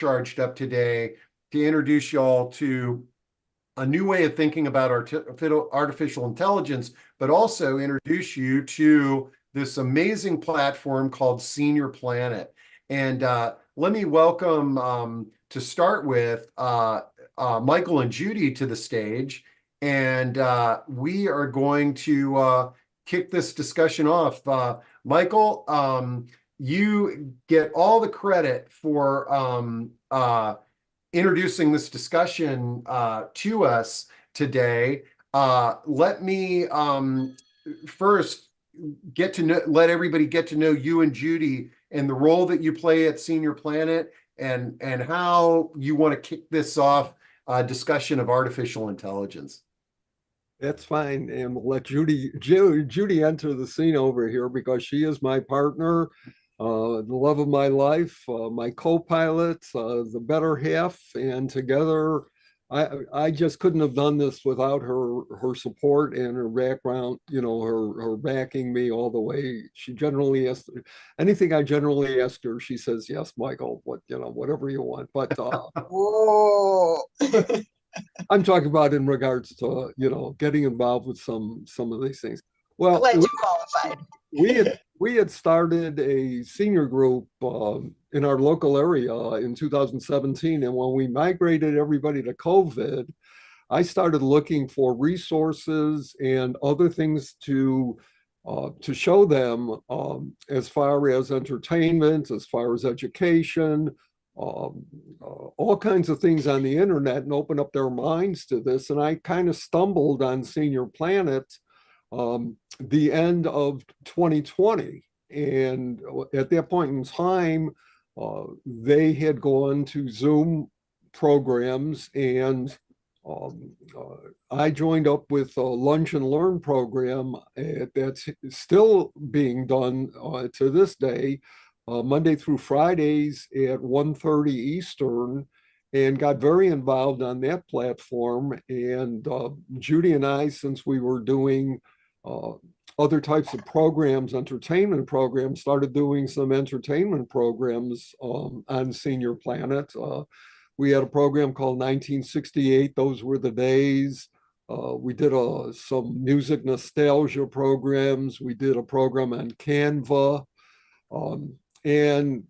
charged up today to introduce y'all to a new way of thinking about artificial intelligence, but also introduce you to this amazing platform called Senior Planet. And let me welcome, to start with, Michael and Judy to the stage. And we are going to kick this discussion off. Michael, you get all the credit for introducing this discussion to us today. Let me first let everybody get to know you and Judy and the role that you play at Senior Planet, and how you want to kick this off discussion of artificial intelligence. That's fine, and we'll let Judy enter the scene over here because she is my partner, the love of my life, my co-pilot, the better half, and together, I just couldn't have done this without her support and her background. Her backing me all the way. She generally asks anything I generally ask her. She says yes, Michael. Whatever you want. But Whoa. I'm talking about in regards to getting involved with some of these things. Well, glad you qualified. we had started a senior group in our local area in 2017, and when we migrated everybody to COVID, I started looking for resources and other things to show them as far as entertainment, as far as education, all kinds of things on the internet, and open up their minds to this. And I kind of stumbled on Senior Planet the end of 2020. And at that point in time, they had gone to Zoom programs, and I joined up with a Lunch and Learn program that's still being done to this day, Monday through Fridays at 1:30 Eastern, and got very involved on that platform. And Judy and I, since we were doing other types of programs, entertainment programs, started doing some entertainment programs on Senior Planet. We had a program called 1968, Those Were the Days. We did some music nostalgia programs. We did a program on Canva. And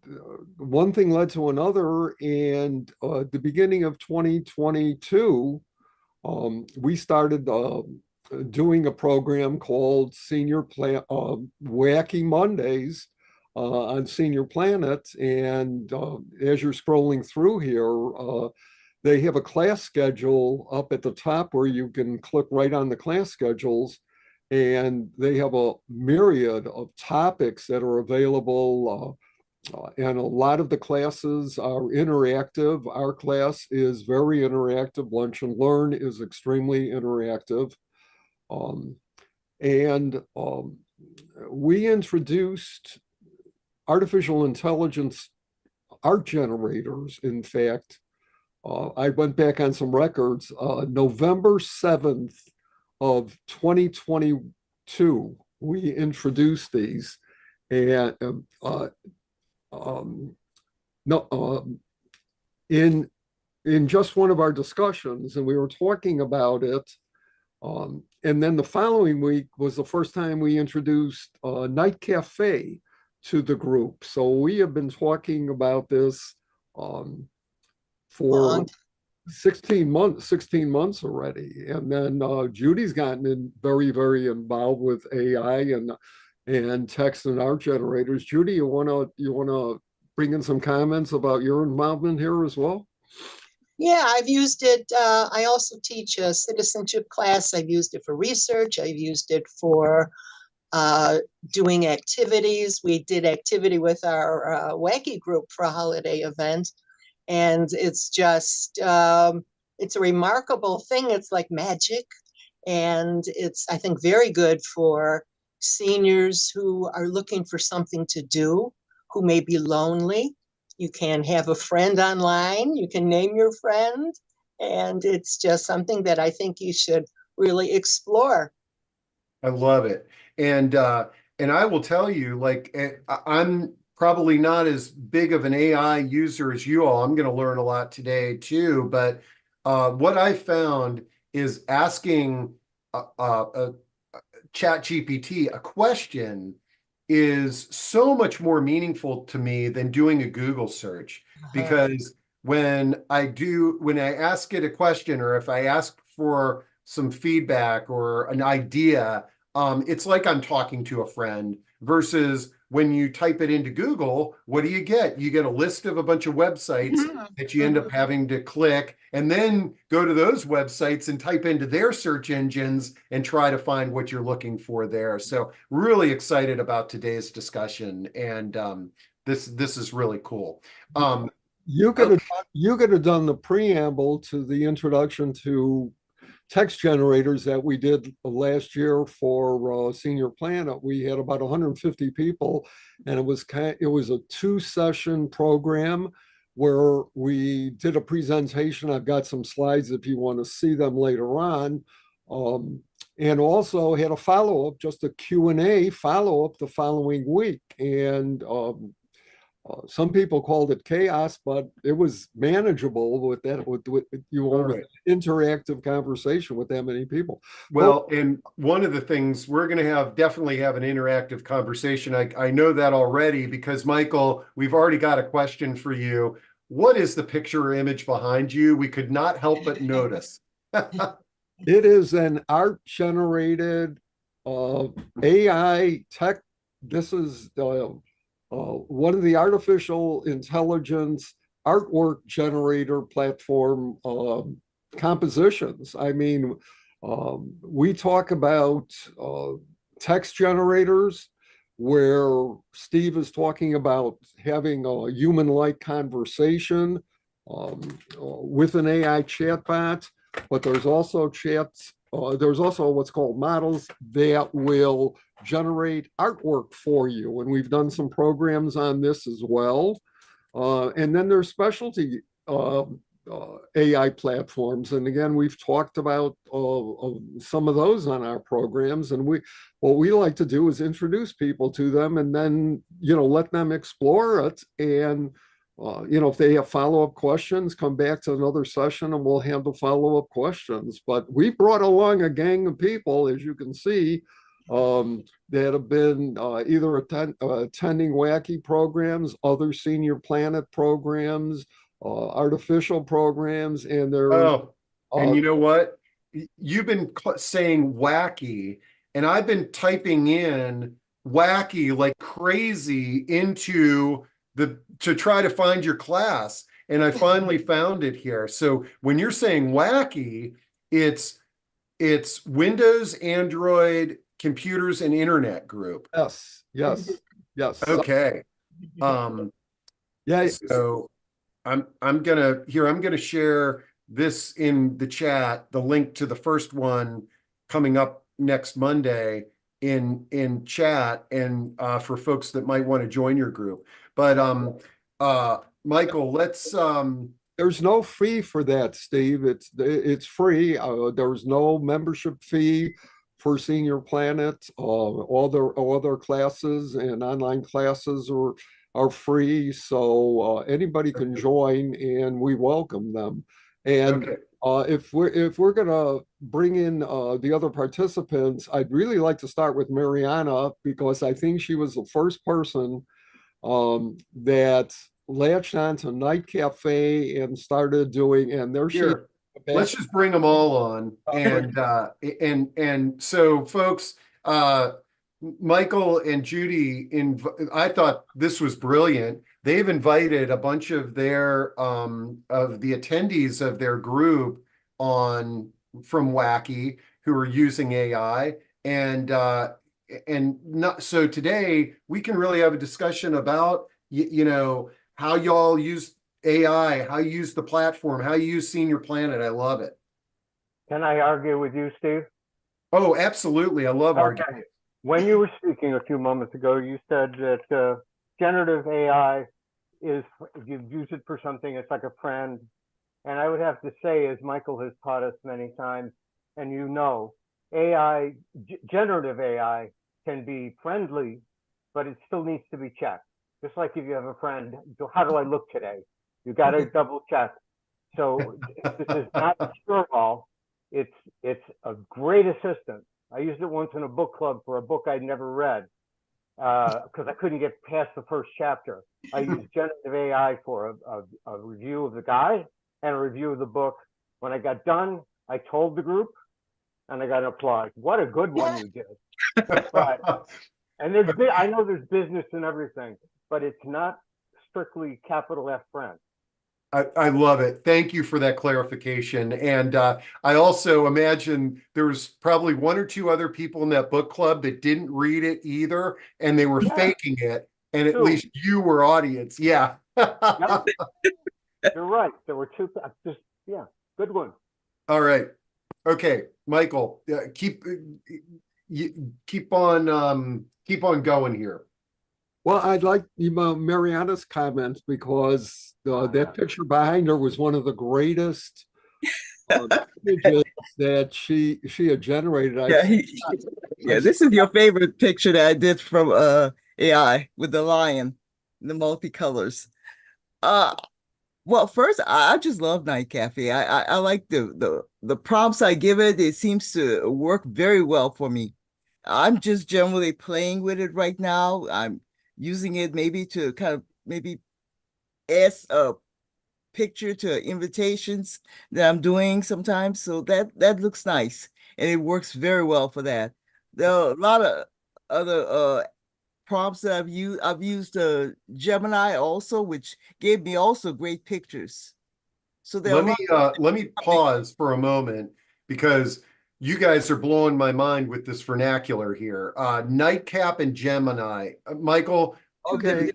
one thing led to another, and at the beginning of 2022, we started doing a program called Wacky Mondays on Senior Planet. And as you're scrolling through here, they have a class schedule up at the top where you can click right on the class schedules. And they have a myriad of topics that are available. And a lot of the classes are interactive. Our class is very interactive. Lunch and Learn is extremely interactive. We introduced artificial intelligence art generators. In fact, I went back on some records. November 7th of 2022, we introduced these, and in just one of our discussions, and we were talking about it. And then the following week was the first time we introduced Night Cafe to the group. So we have been talking about this for 16 months already. And then Judy's gotten very, very involved with AI and text and art generators. Judy, you wanna bring in some comments about your involvement here as well? Yeah, I've used it. I also teach a citizenship class. I've used it for research. I've used it for doing activities. We did activity with our Wacky group for a holiday event. And it's just, it's a remarkable thing. It's like magic. And it's, I think, very good for seniors who are looking for something to do, who may be lonely. You can have a friend online. You can name your friend. And it's just something that I think you should really explore. I love it. And I will tell you, like, I'm probably not as big of an AI user as you all. I'm going to learn a lot today too. But what I found is asking a chat GPT a question is so much more meaningful to me than doing a Google search. Because when I ask it a question, or if I ask for some feedback or an idea, it's like I'm talking to a friend, versus when you type it into Google, what do you get? You get a list of a bunch of websites that you end up having to click, and then go to those websites and type into their search engines and try to find what you're looking for there. So really excited about today's discussion, and this is really cool. You could have you could have done the preamble to the introduction to text generators that we did last year for Senior Planet. We had about 150 people, and it was a 2-session program where we did a presentation. I've got some slides if you want to see them later on. And also had a follow-up, just a Q&A follow-up the following week. And some people called it chaos, but it was manageable with that, with interactive conversation with that many people. Well, and one of the things we're going to definitely have an interactive conversation. I know that already, because Michael, we've already got a question for you. What is the picture or image behind you? We could not help but notice. It is an art generated AI tech. This is one of the artificial intelligence artwork generator platform compositions. I mean, we talk about text generators, where Steve is talking about having a human-like conversation with an AI chatbot, but there's also there's also what's called models that will generate artwork for you. And we've done some programs on this as well. And then there's specialty AI platforms. And again, we've talked about some of those on our programs. And what we like to do is introduce people to them, and then, let them explore it. And if they have follow-up questions, come back to another session and we'll handle follow-up questions. But we brought along a gang of people, as you can see, that have been either attending WACI programs, other Senior Planet programs, artificial programs, and they're and you know what? You've been saying wacky, and I've been typing in wacky like crazy into to try to find your class, and I finally found it here. So when you're saying wacky, it's Windows, Android, computers, and internet group. Yes. Okay. Yeah. So I'm gonna share this in the chat, the link to the first one coming up next Monday in chat, and for folks that might want to join your group. But Michael, let's there's no fee for that, Steve. It's free. There's no membership fee for Senior Planet. All their classes and online classes are free, so anybody can join, and we welcome them. And if we're gonna bring in the other participants, I'd really like to start with Mariana, because I think she was the first person that latched onto Night Cafe and started doing, and there she. Let's just bring them all on, and so folks, Michael and Judy, I thought this was brilliant. They've invited a bunch of their of the attendees of their group on from WACI who are using AI, and not so today we can really have a discussion about how y'all use AI, how you use the platform, how you use Senior Planet. I love it. Can I argue with you, Steve? Oh, absolutely. I love arguing. When you were speaking a few moments ago, you said that generative AI is, if you use it for something, it's like a friend. And I would have to say, as Michael has taught us many times, and AI, generative AI can be friendly, but it still needs to be checked. Just like if you have a friend, so how do I look today? You got to double check. So this is not a cure all. It's a great assistant. I used it once in a book club for a book I'd never read because I couldn't get past the first chapter. I used generative AI for a review of the guide and a review of the book. When I got done, I told the group, and I got an applause. What a good one you did! But and I know there's business and everything, but it's not strictly capital F friend. I love it. Thank you for that clarification. And I also imagine there was probably one or two other people in that book club that didn't read it either, and they were faking it. And at least you were audience. Yeah. Yep. You're right. There were two. Good one. All right. Okay, Michael, keep on going here. Well, I'd like Mariana's comments because that picture behind her was one of the greatest images that she had generated. This is your favorite picture that I did from AI with the lion, the multicolors. Well, first, I just love Night Cafe. I like the prompts I give it. It seems to work very well for me. I'm just generally playing with it right now. I'm using it maybe to kind of maybe add a picture to invitations that I'm doing sometimes. So that looks nice, and it works very well for that. There are a lot of other prompts that I've used. I've used Gemini also, which gave me also great pictures. So let me pause for a moment because you guys are blowing my mind with this vernacular here. Nightcap and Gemini. Michael. Okay.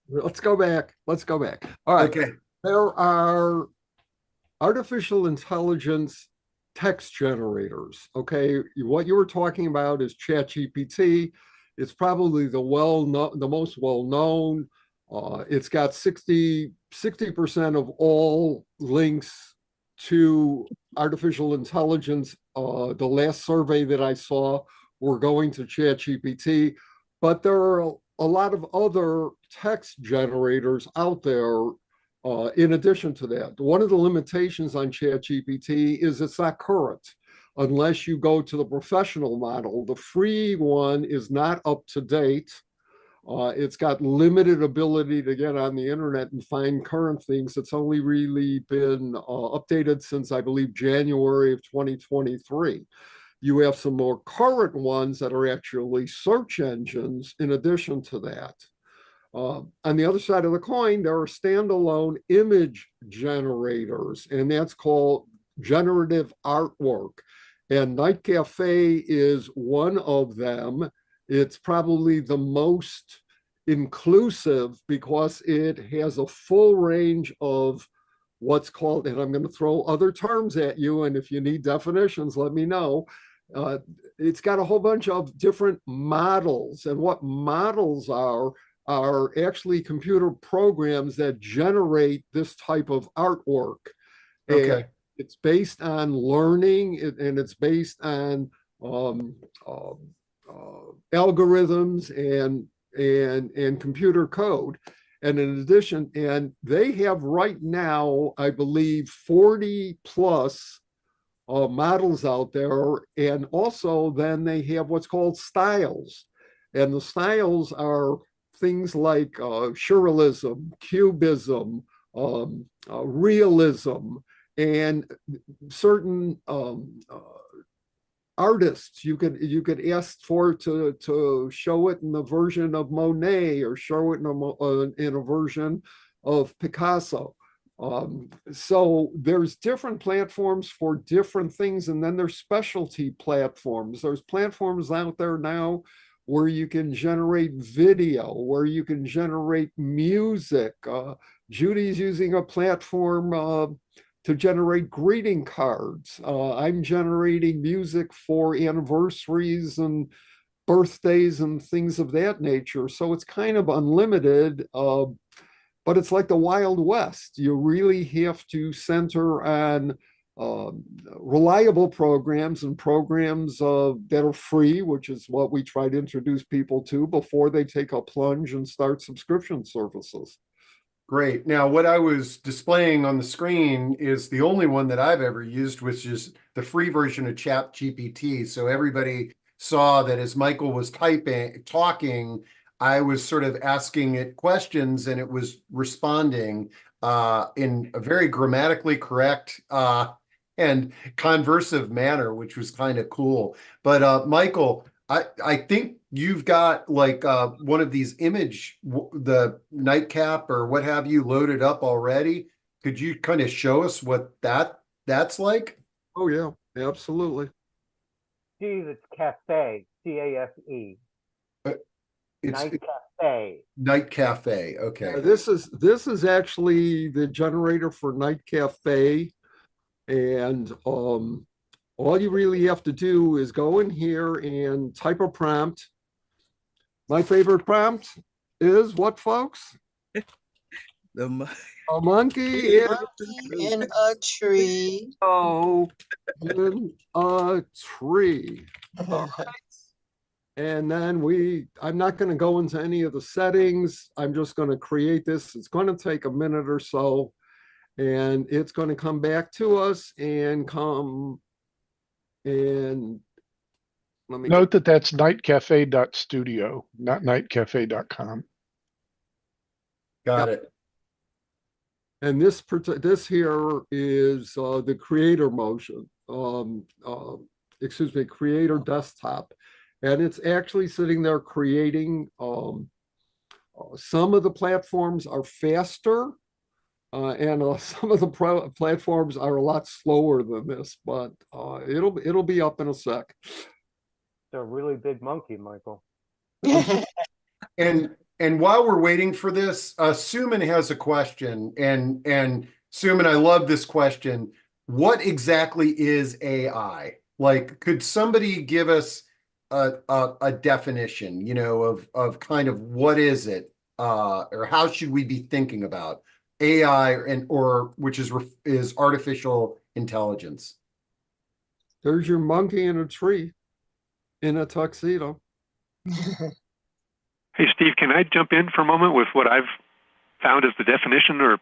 Let's go back. All right. Okay. There are artificial intelligence text generators. Okay. What you were talking about is ChatGPT. It's probably the most well-known. It's got 60% of all links to artificial intelligence. The last survey that I saw were going to ChatGPT, but there are a lot of other text generators out there in addition to that. One of the limitations on ChatGPT is it's not current unless you go to the professional model. The free one is not up to date. It's got limited ability to get on the internet and find current things. It's only really been updated since, I believe, January of 2023. You have some more current ones that are actually search engines in addition to that. On the other side of the coin, there are standalone image generators, and that's called generative artwork. And Night Cafe is one of them. It's probably the most inclusive because it has a full range of what's called, and I'm going to throw other terms at you, and if you need definitions, let me know. It's got a whole bunch of different models, and what models are actually computer programs that generate this type of artwork. Okay. And it's based on learning, and it's based on algorithms and computer code. And in addition, and they have right now, I believe, 40 plus models out there. And also then they have what's called styles. And the styles are things like surrealism, cubism, realism, and certain artists you could ask for to show it in the version of Monet or show it in a version of Picasso. So there's different platforms for different things, and then there's specialty platforms. There's platforms out there now where you can generate video, where you can generate music. Judy's using a platform to generate greeting cards. I'm generating music for anniversaries and birthdays and things of that nature. So it's kind of unlimited, but it's like the Wild West. You really have to center on reliable programs and programs that are free, which is what we try to introduce people to before they take a plunge and start subscription services. Great. Now, what I was displaying on the screen is the only one that I've ever used, which is the free version of ChatGPT. So everybody saw that as Michael was talking, I was sort of asking it questions and it was responding in a very grammatically correct and conversive manner, which was kind of cool. But Michael, I think you've got like one of these the nightcap or what have you loaded up already. Could you kind of show us what that's like? Oh yeah, absolutely. Geez, it's cafe, C-A-F-E. It's Night cafe. Night Cafe. Okay. This is actually the generator for Night Cafe, and all you really have to do is go in here and type a prompt. My favorite prompt is what, folks? The A monkey In a tree. in a tree. And then I'm not going to go into any of the settings. I'm just going to create this. It's going to take a minute or so, and it's going to come back to us and let me Note that that's nightcafe.studio, not nightcafe.com. Got it. And this here is the creator motion, excuse me, creator desktop. And it's actually sitting there creating. Some of the platforms are faster, and some of the platforms are a lot slower than this, but it'll be up in a sec. It's a really big monkey, Michael. And while we're waiting for this, Suman has a question, and Suman, I love this question. What exactly is AI? Like, could somebody give us a definition, of kind of what is it, or how should we be thinking about AI which is artificial intelligence? There's your monkey in a tree in a tuxedo. Hey, Steve, can I jump in for a moment with what I've found as the definition or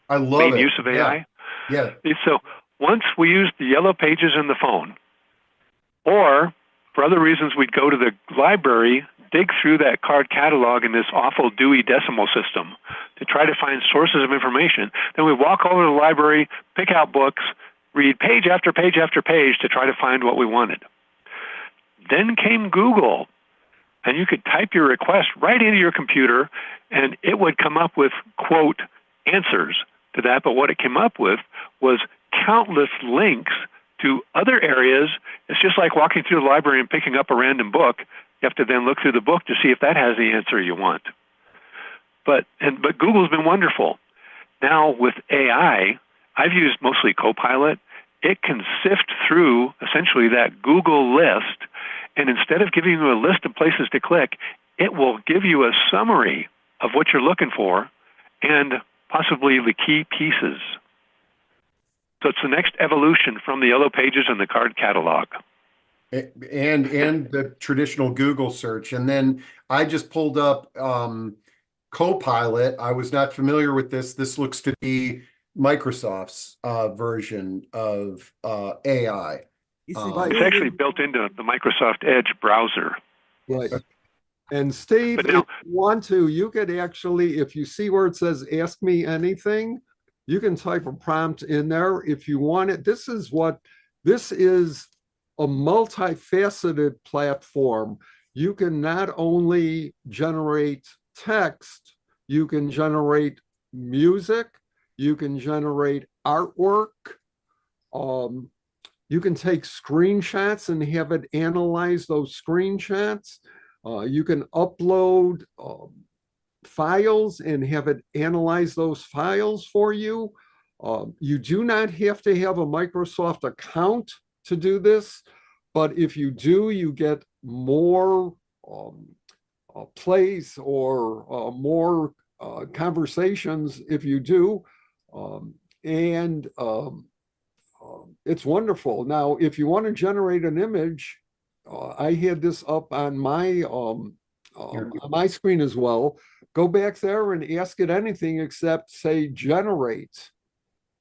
I love main it. use of AI? Yeah. So once we use the yellow pages in the phone, or for other reasons, we'd go to the library, dig through that card catalog in this awful Dewey Decimal System to try to find sources of information. Then we walk over to the library, pick out books, read page after page after page to try to find what we wanted. Then came Google, and you could type your request right into your computer, and it would come up with, quote, answers to that. But what it came up with was countless links to other areas. It's just like walking through the library and picking up a random book. You have to then look through the book to see if that has the answer you want. But Google's been wonderful. Now with AI, I've used mostly Copilot. It can sift through essentially that Google list, and instead of giving you a list of places to click, it will give you a summary of what you're looking for and possibly the key pieces. So it's the next evolution from the yellow pages and the card catalog. And the traditional Google search. And then I just pulled up Copilot. I was not familiar with this. This looks to be Microsoft's version of AI. It's actually built into the Microsoft Edge browser. Right. And Steve, But now, if you want to, you could actually, if you see where it says ask me anything, you can type a prompt in there if you want it. This is a multifaceted platform. You can not only generate text, you can generate music, you can generate artwork, you can take screenshots and have it analyze those screenshots. You can upload files and have it analyze those files for you. You do not have to have a Microsoft account to do this, but if you do, you get more plays or more conversations if you do. it's wonderful. Now, if you want to generate an image, I had this up on my screen as well. Go back there and ask it anything except say generate.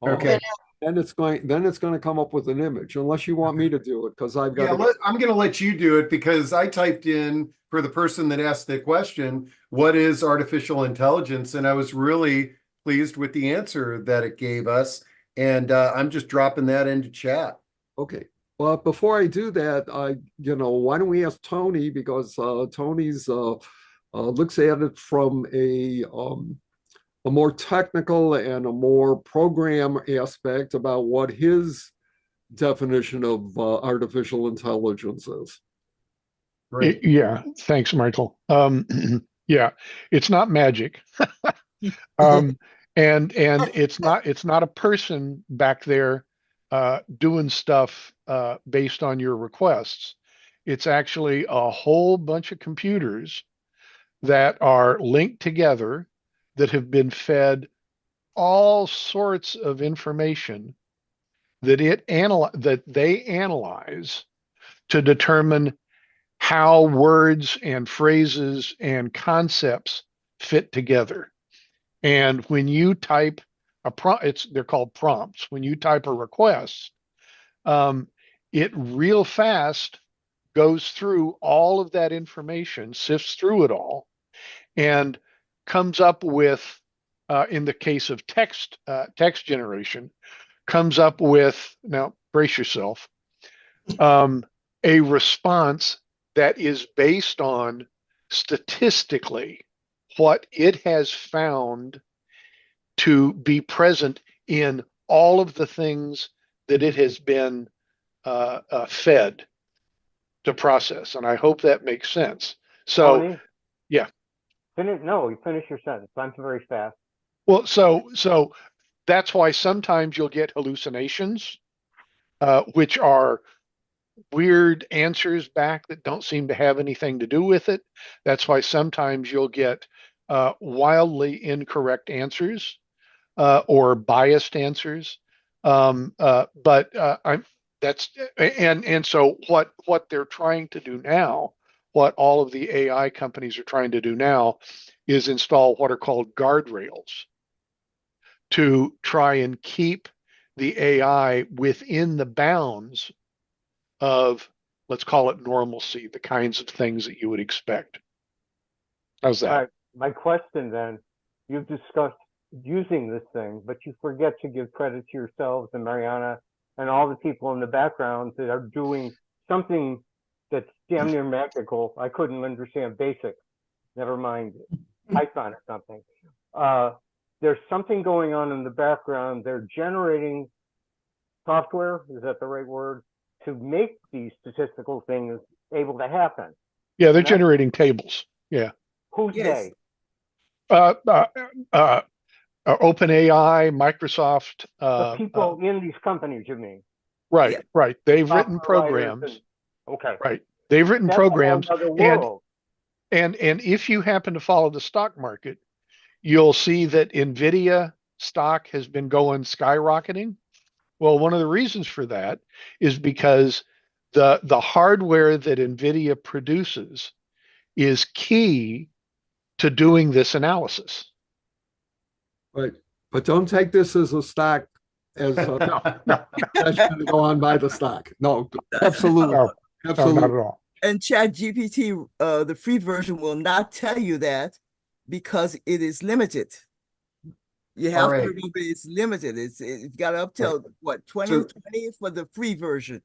Okay. Then it's going to come up with an image, unless you want me to do it, because I've got I'm going to let you do it because I typed in for the person that asked the question, what is artificial intelligence? And I was really pleased with the answer that it gave us. And I'm just dropping that into chat. Okay. Well, before I do that, why don't we ask Tony, because Tony's looks at it from a more technical and a more program aspect about what his definition of artificial intelligence is. Great. Yeah, thanks, Michael. Yeah, it's not magic. And it's not a person back there doing stuff based on your requests. It's actually a whole bunch of computers that are linked together that have been fed all sorts of information that they analyze to determine how words and phrases and concepts fit together. And when you type a prompt, they're called prompts. When you type a request, it real fast goes through all of that information, sifts through it all, and comes up with, in the case of text generation, comes up with, now brace yourself, a response that is based on statistically what it has found to be present in all of the things that it has been fed to process. And I hope that makes sense. So, Tony, yeah. you finish your sentence. I'm very fast. Well, so that's why sometimes you'll get hallucinations, which are weird answers back that don't seem to have anything to do with it. That's why sometimes you'll get wildly incorrect answers or biased answers. But I'm that's and so what they're trying to do now, what all of the AI companies are trying to do now, is install what are called guardrails to try and keep the AI within the bounds of, let's call it normalcy, the kinds of things that you would expect. How's that? All right. My question then, you've discussed using this thing, but you forget to give credit to yourselves and Mariana and all the people in the background that are doing something that's damn near magical. I couldn't understand basic, never mind Python or something. There's something going on in the background. They're generating software, is that the right word, to make these statistical things able to happen. Yeah, they're generating tables. Yeah. Who's Yes. OpenAI, Microsoft. The people in these companies, you mean? Right, Yeah. right. They've written Software writers programs. okay. Right. They've written That's programs. a whole other world. And if you happen to follow the stock market, you'll see that NVIDIA stock has been going skyrocketing. Well, one of the reasons for that is because the hardware that NVIDIA produces is key to doing this analysis. Right. But don't take this as a stock, as that's going to go on by the stock. No, absolutely. No, Absolutely. not at all. And ChatGPT, the free version will not tell you that because it is limited. You have to remember it's limited. It's got up till what, 2020 for the free version.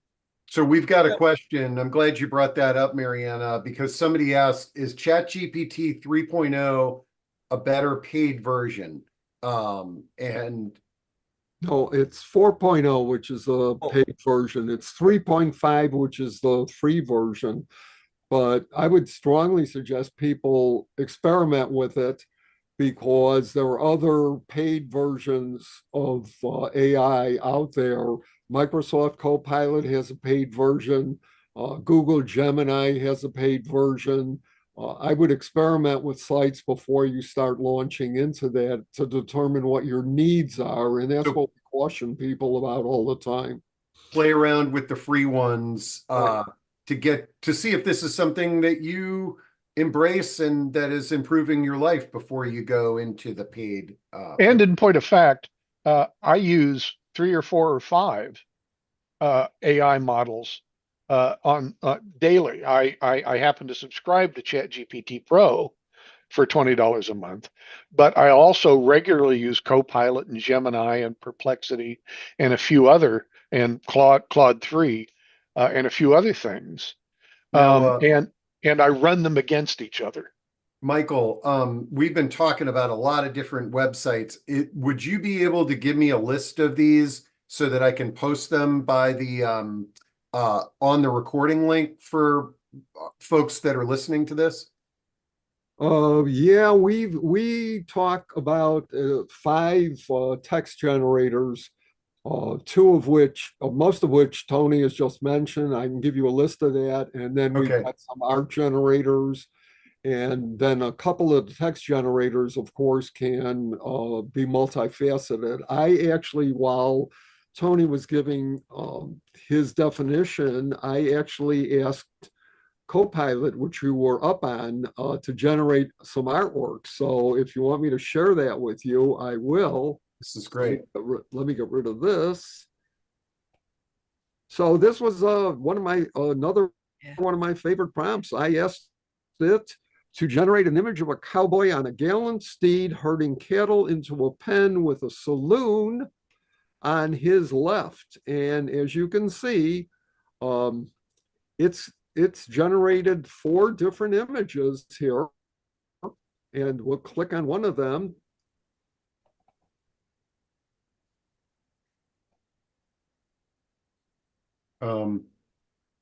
So we've got a question. I'm glad you brought that up, Mariana, because somebody asked, is ChatGPT 3.0 a better paid version? And No, it's 4.0, which is the paid version. It's 3.5, which is the free version. But I would strongly suggest people experiment with it, because there are other paid versions of AI out there. Microsoft Copilot has a paid version. Google Gemini has a paid version. I would experiment with sites before you start launching into that to determine what your needs are. And that's what we caution people about all the time. play around with the free ones Right. to see if this is something that you embrace and that is improving your life before you go into the paid. And in point of fact, I use 3 or 4 or 5 AI models on daily. I happen to subscribe to ChatGPT Pro for $20 a month, but I also regularly use Copilot and Gemini and Perplexity and a few other and Claude 3 and a few other things. Now, And I run them against each other. Michael, we've been talking about a lot of different websites. Would you be able to give me a list of these so that I can post them by the on the recording link for folks that are listening to this? Yeah, we talk about 5 text generators, most of which Tony has just mentioned. I can give you a list of that, and then we've Okay. got some art generators, and then a couple of the text generators, of course, can be multifaceted. I actually, while Tony was giving his definition, I actually asked Copilot, which you were up on, to generate some artwork. So if you want me to share that with you, I will. This is great. Let me get rid of this. So this was another one of my favorite prompts. I asked it to generate an image of a cowboy on a gallant steed herding cattle into a pen with a saloon on his left. And as you can see, it's generated 4 different images here, and we'll click on one of them. All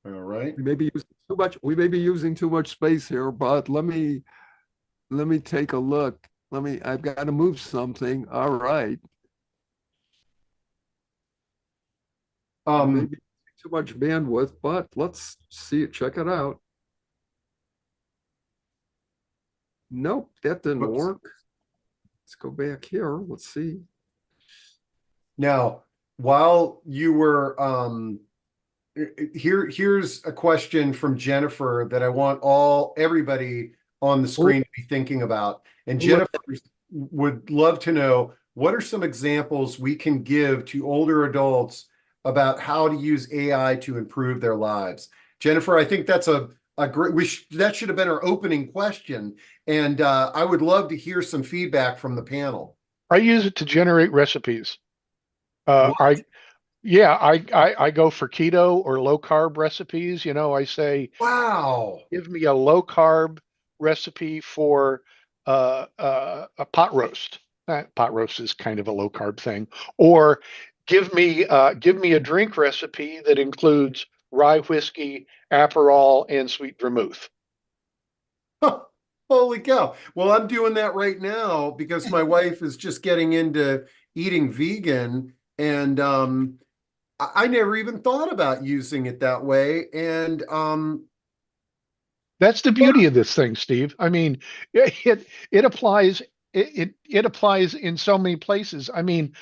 right. We may be using too much. We may be using too much space here, but let me take a look. I've got to move something. All right. Maybe too much bandwidth, but let's see it. Check it out. Nope, that didn't Whoops. work. Let's go back here. Let's see. Now, while you were here's a question from Jennifer that I want everybody on the screen to be thinking about. And Jennifer would love to know, what are some examples we can give to older adults about how to use AI to improve their lives? Jennifer, I think that's a great, that should have been our opening question. And I would love to hear some feedback from the panel. I use it to generate recipes. What? I go for keto or low carb recipes. I say, Wow. give me a low carb recipe for a pot roast. Pot roast is kind of a low carb thing. Or give me a drink recipe that includes rye whiskey, Aperol, and sweet vermouth. Holy cow. Well, I'm doing that right now because my wife is just getting into eating vegan, and I never even thought about using it that way. And That's the beauty of this thing, Steve. I mean, it applies it applies in so many places. I mean,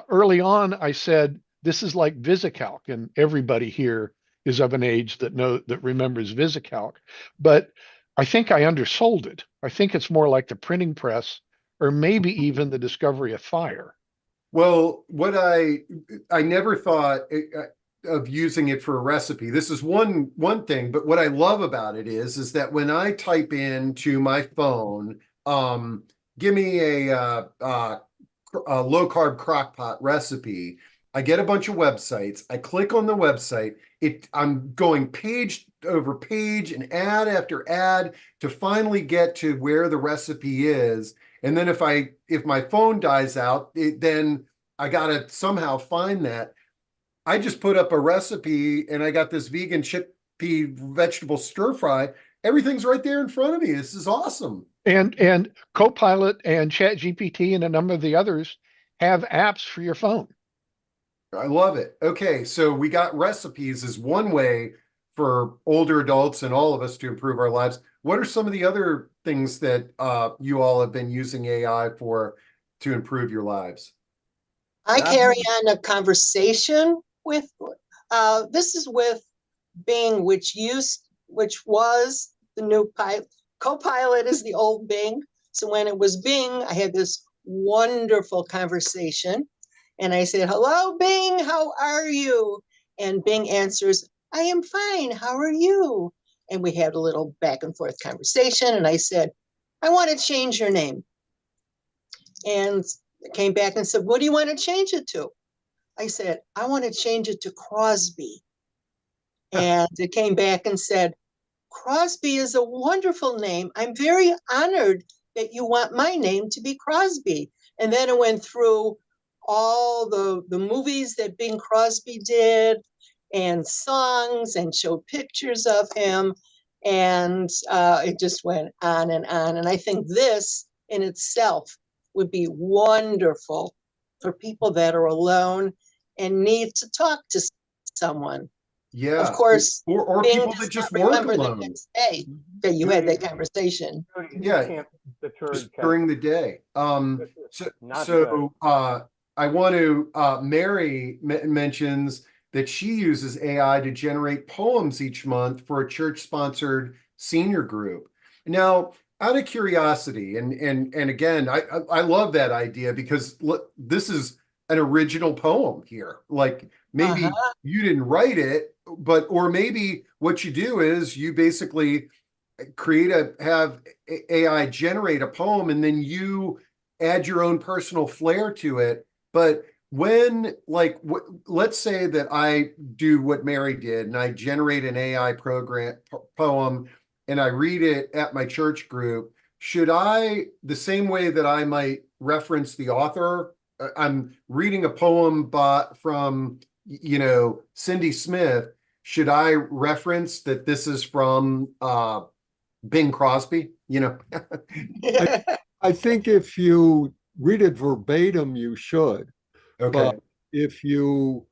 early on, I said this is like VisiCalc, and everybody here is of an age that remembers VisiCalc. But I think I undersold it. I think it's more like the printing press, or maybe even the discovery of fire. well, what I never thought of using it for a recipe. This is one thing, but what I love about it is that when I type into my phone, give me a low carb crock pot recipe, I get a bunch of websites. I click on the website. I'm going page over page and ad after ad to finally get to where the recipe is. And then if my phone dies out, then I gotta somehow find that. I just put up a recipe and I got this vegan chickpea vegetable stir fry. Everything's right there in front of me. This is awesome. And Copilot and ChatGPT and a number of the others have apps for your phone. I love it. Okay, so we got recipes as one way for older adults and all of us to improve our lives. What are some of the other things that you all have been using AI for to improve your lives? I carry on a conversation with This is with Bing, which was the new pilot. Copilot is the old Bing. So when it was Bing, I had this wonderful conversation. And I said, hello, Bing, how are you? And Bing answers, I am fine. How are you? And we had a little back and forth conversation. And I said, I want to change your name. And it came back and said, what do you want to change it to? I said, I want to change it to Crosby. And it came back and said, Crosby is a wonderful name. I'm very honored that you want my name to be Crosby. And then it went through all the movies that Bing Crosby did and songs and showed pictures of him. And it just went on and on. And I think this in itself would be wonderful for people that are alone and need to talk to someone. Yeah. Of course, or Bing people does that just not work remember the alone. next day that you had that conversation. Yeah. The turd Just during the day. Not good. I want to, Mary mentions that she uses AI to generate poems each month for a church-sponsored senior group. Now, out of curiosity, and again, I love that idea because look, this is an original poem here. Like maybe you didn't write it, but or maybe what you do is you basically have AI generate a poem and then you add your own personal flair to it. But when let's say that I do what Mary did and I generate an AI poem and I read it at my church group, should I, the same way that I might reference the author, I'm reading a poem from Cindy Smith, should I reference that this is from Bing Crosby? I think if you read it verbatim, you should. Okay. But if you're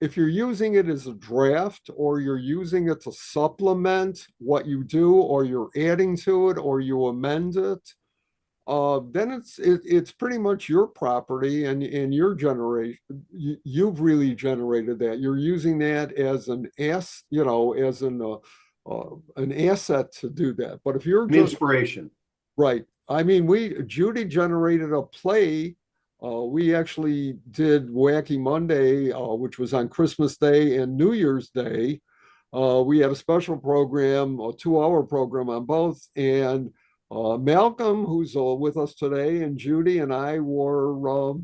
using it as a draft or you're using it to supplement what you do or you're adding to it or you amend it, then it's pretty much your property and your generation. You've really generated that. You're using that as an asset to do that. But if you're An inspiration. right, I mean, Judy generated a play. We actually did Wacky Monday, which was on Christmas Day and New Year's Day. We had a special program, a 2-hour program on both, and Malcolm, who's with us today, and Judy and I were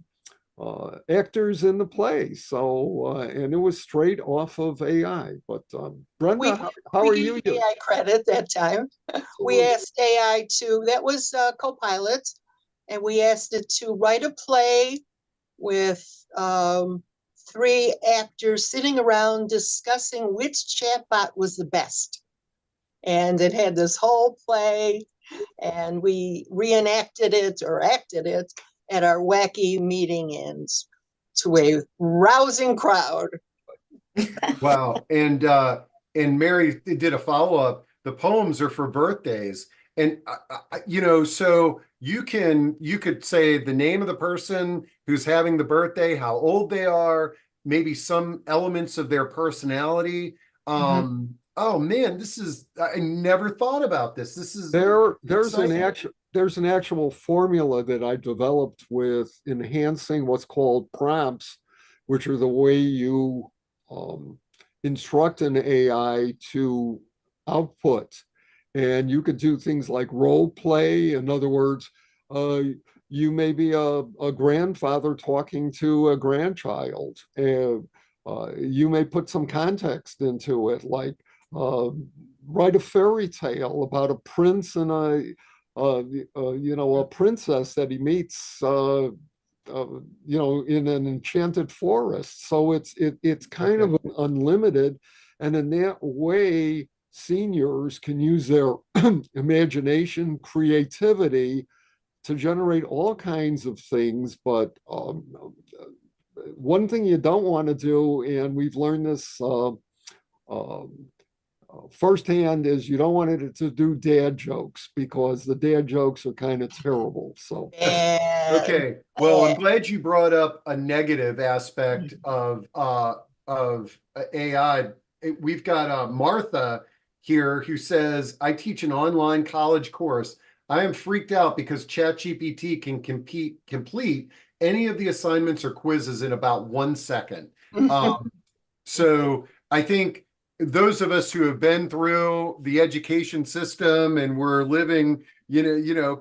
actors in the play. So, and it was straight off of AI. But Brenda, how are you? AI credit that time. We asked AI that was Copilot, and we asked it to write a play with 3 actors sitting around discussing which chatbot was the best. And it had this whole play, and we reenacted it or acted it at our wacky meeting and to a rousing crowd. Wow. And Mary did a follow-up. The poems are for birthdays. And so you could say the name of the person who's having the birthday, how old they are, maybe some elements of their personality. Oh man, I never thought about this. This is there's an actual formula that I developed with enhancing what's called prompts, which are the way you instruct an AI to output. And you could do things like role play. In other words, you may be a grandfather talking to a grandchild. And you may put some context into it, like write a fairy tale about a prince and a princess that he meets in an enchanted forest. So it's kind of unlimited, and in that way, seniors can use their imagination, creativity to generate all kinds of things. But one thing you don't want to do, and we've learned this firsthand, is you don't want it to do dad jokes because the dad jokes are kind of terrible. So okay, well, I'm glad you brought up a negative aspect of AI. We've got Martha here who says, I teach an online college course. I am freaked out because ChatGPT can complete any of the assignments or quizzes in about 1 second. So I think those of us who have been through the education system and we're living,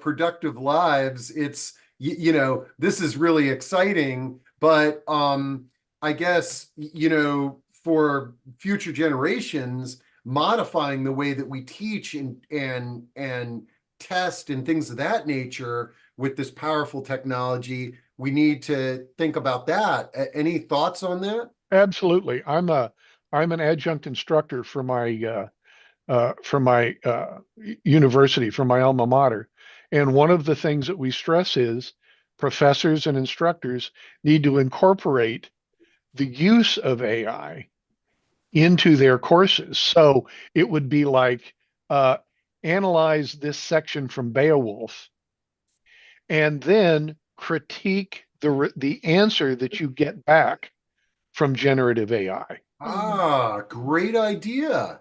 productive lives, it's, this is really exciting. But I guess, for future generations, modifying the way that we teach and test and things of that nature with this powerful technology, we need to think about that. Any thoughts on that? Absolutely. I'm an adjunct instructor for my university, for my alma mater. And one of the things that we stress is professors and instructors need to incorporate the use of AI into their courses. So it would be like, analyze this section from Beowulf and then critique the answer that you get back from generative AI. Ah, great idea.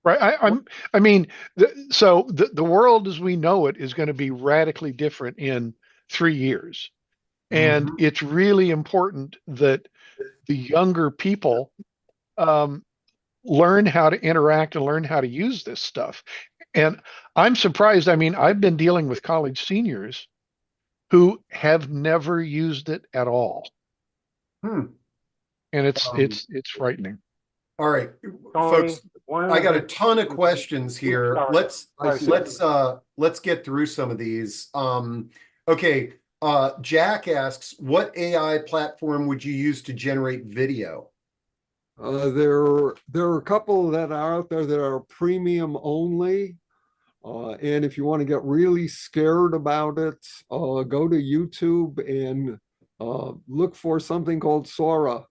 Right. I mean, the world as we know it is going to be radically different in 3 years. And Mhm. it's really important that the younger people learn how to interact and learn how to use this stuff. And I'm surprised. I mean, I've been dealing with college seniors who have never used it at all. Hmm. And it's Um, it's it's frightening. all right, Tony, folks, one I of got a the, ton of questions here. sorry, Let's sorry, let's get through some of these. Okay, Jack asks, what AI platform would you use to generate video? There are a couple that are out there that are premium only. And if you want to get really scared about it, go to YouTube and look for something called Sora.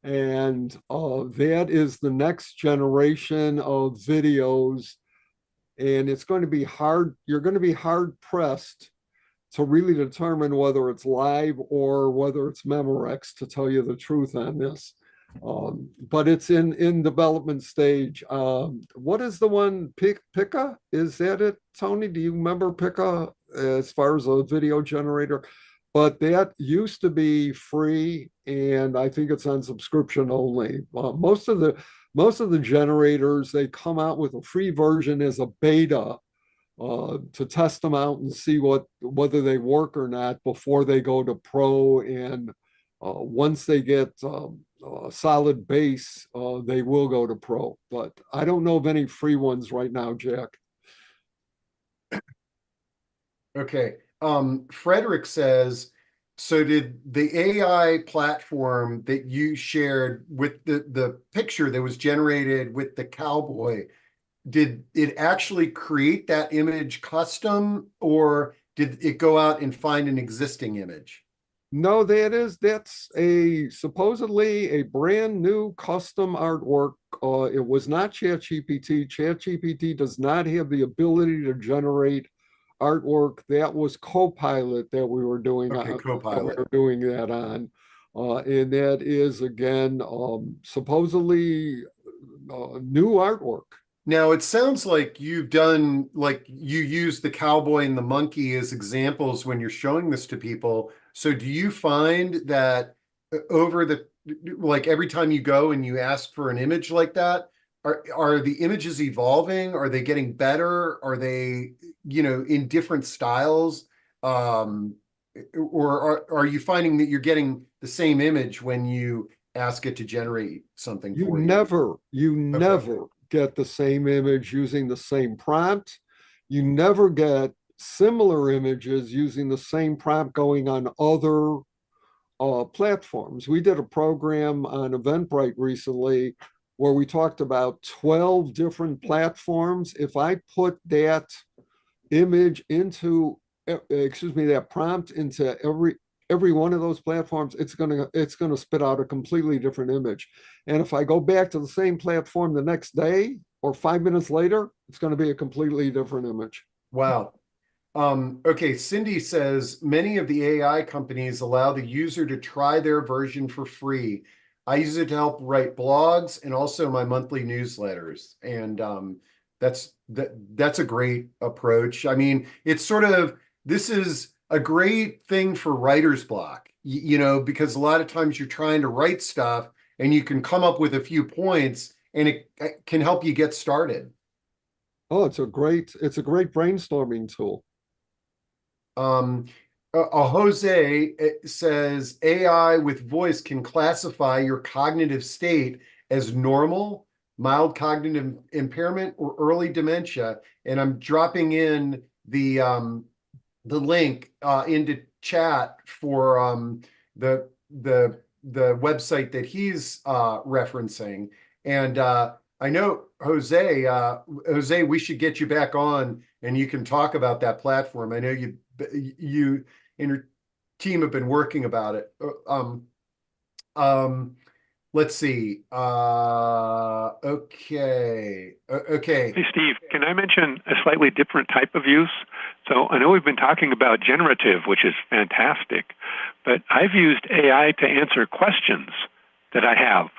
And that is the next generation of videos. And it's going to be hard, you're going to be hard pressed to really determine whether it's live or whether it's Memorex, to tell you the truth on this. But it's in development stage. What is the one, Pika? Is that it, Tony? Do you remember Pika as far as a video generator? But that used to be free, and I think it's on subscription only. Most of the generators, they come out with a free version as a beta to test them out and see whether they work or not before they go to pro. And once they get a solid base, they will go to pro. But I don't know of any free ones right now, Jack. Okay. Frederick says, so did the AI platform that you shared with the picture that was generated with the cowboy, did it actually create that image custom, or did it go out and find an existing image? No, that's a supposedly a brand new custom artwork. It was not ChatGPT. ChatGPT does not have the ability to generate artwork. That was Copilot that we were doing Okay, Copilot. that on. And that is again supposedly new artwork. Now it sounds like you use the cowboy and the monkey as examples when you're showing this to people. So do you find that over the like every time you go and you ask for an image like that, are the images evolving? Are they getting better? Are they, in different styles? Or are you finding that you're getting the same image when you ask it to generate something You for you? you Okay. never get the same image using the same prompt. You never get similar images using the same prompt going on other platforms. We did a program on Eventbrite recently where we talked about 12 different platforms. If I put that image into, that prompt into every one of those platforms, it's gonna spit out a completely different image. And if I go back to the same platform the next day or 5 minutes later, it's going to be a completely different image. Wow. Okay, Cindy says many of the AI companies allow the user to try their version for free. I use it to help write blogs and also my monthly newsletters. And that's a great approach. I mean, it's sort of, this is a great thing for writer's block, you know, because a lot of times you're trying to write stuff and you can come up with a few points and it can help you get started. Oh, it's a great brainstorming tool. Jose says AI with voice can classify your cognitive state as normal, mild cognitive impairment, or early dementia. And I'm dropping in the link into chat for the website that he's referencing. And I know Jose, we should get you back on and you can talk about that platform. I know you and your team have been working about it. Let's see. Okay. Hey, Steve, can I mention a slightly different type of use? So I know we've been talking about generative, which is fantastic, but I've used AI to answer questions that I have.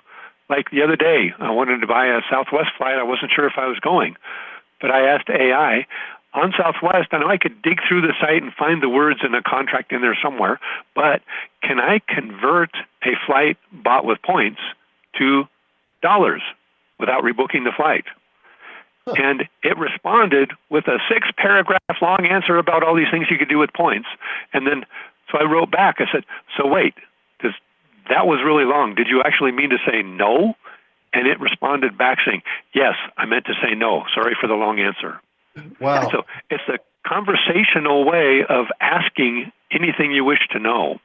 Like the other day, I wanted to buy a Southwest flight. I wasn't sure if I was going, but I asked AI, on Southwest, I know I could dig through the site and find the words in a contract in there somewhere, but can I convert a flight bought with points to dollars without rebooking the flight? Huh. And it responded with a 6-paragraph long answer about all these things you could do with points. And then, so I wrote back, I said, so wait, that was really long. Did you actually mean to say no? And it responded back saying, yes, I meant to say no. Sorry for the long answer. Wow. So it's a conversational way of asking anything you wish to know.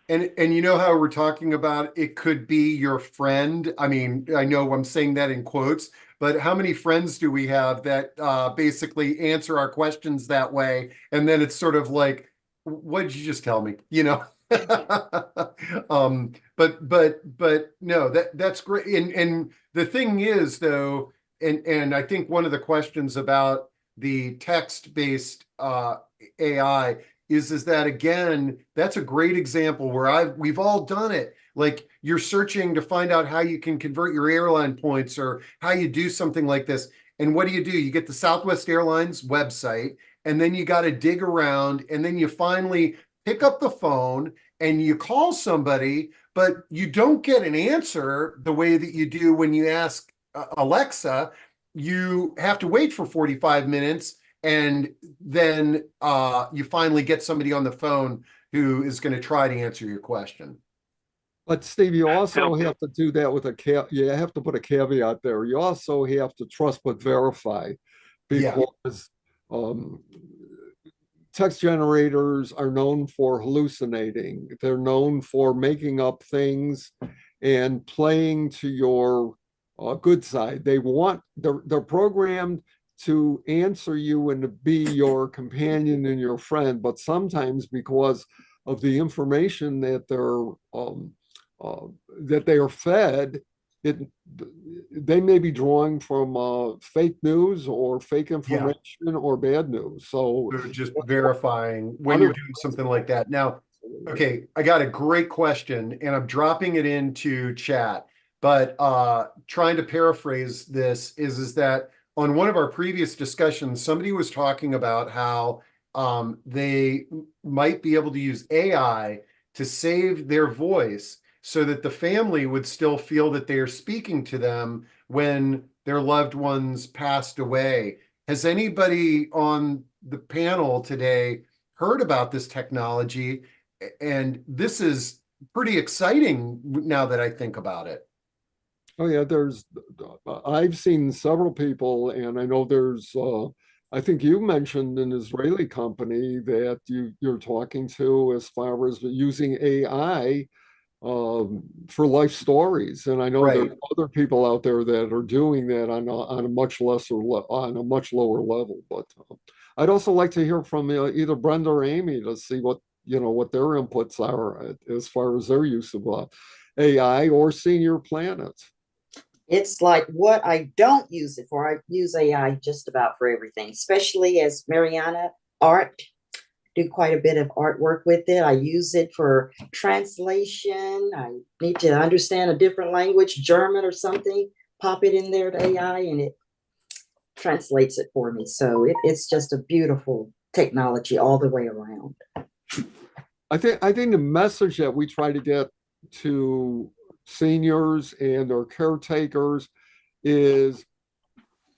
And you know how we're talking about it could be your friend. I mean, I know I'm saying that in quotes, but how many friends do we have that basically answer our questions that way? And then it's sort of like, what did you just tell me? You know? But no, that's great. And the thing is though, and I think one of the questions about the text-based AI is that, again, that's a great example where we've all done it. Like you're searching to find out how you can convert your airline points or how you do something like this. And what do? You get the Southwest Airlines website, and then you got to dig around, and then you finally pick up the phone and you call somebody, but you don't get an answer the way that you do when you ask Alexa. You have to wait for 45 minutes and then you finally get somebody on the phone who is going to try to answer your question. But Steve, you also have to do that with you have to put a caveat there. You also have to trust but verify, because text generators are known for hallucinating. They're known for making up things and playing to your good side. They're programmed to answer you and to be your companion and your friend, but sometimes because of the information that they are fed, they may be drawing from fake news or fake information or bad news. So just verifying when you're doing something like that. Now, okay, I got a great question and I'm dropping it into chat, but trying to paraphrase this is that on one of our previous discussions, somebody was talking about how they might be able to use AI to save their voice so that the family would still feel that they are speaking to them when their loved ones passed away. Has anybody on the panel today heard about this technology? And this is pretty exciting now that I think about it. Oh yeah, I've seen several people, and I know I think you mentioned an Israeli company that you're talking to as far as using AI for life stories, and I know there are other people out there that are doing that on a much lower level. But I'd also like to hear from either Brenda or Amy to see what their inputs are as far as their use of AI or Senior Planet. It's like what I don't use it for. I use AI just about for everything, especially as Mariana art. do quite a bit of artwork with it. I use it for translation. I need to understand a different language, German or something, pop it in there to AI and it translates it for me. So it's just a beautiful technology all the way around. I think the message that we try to get to seniors and or caretakers is,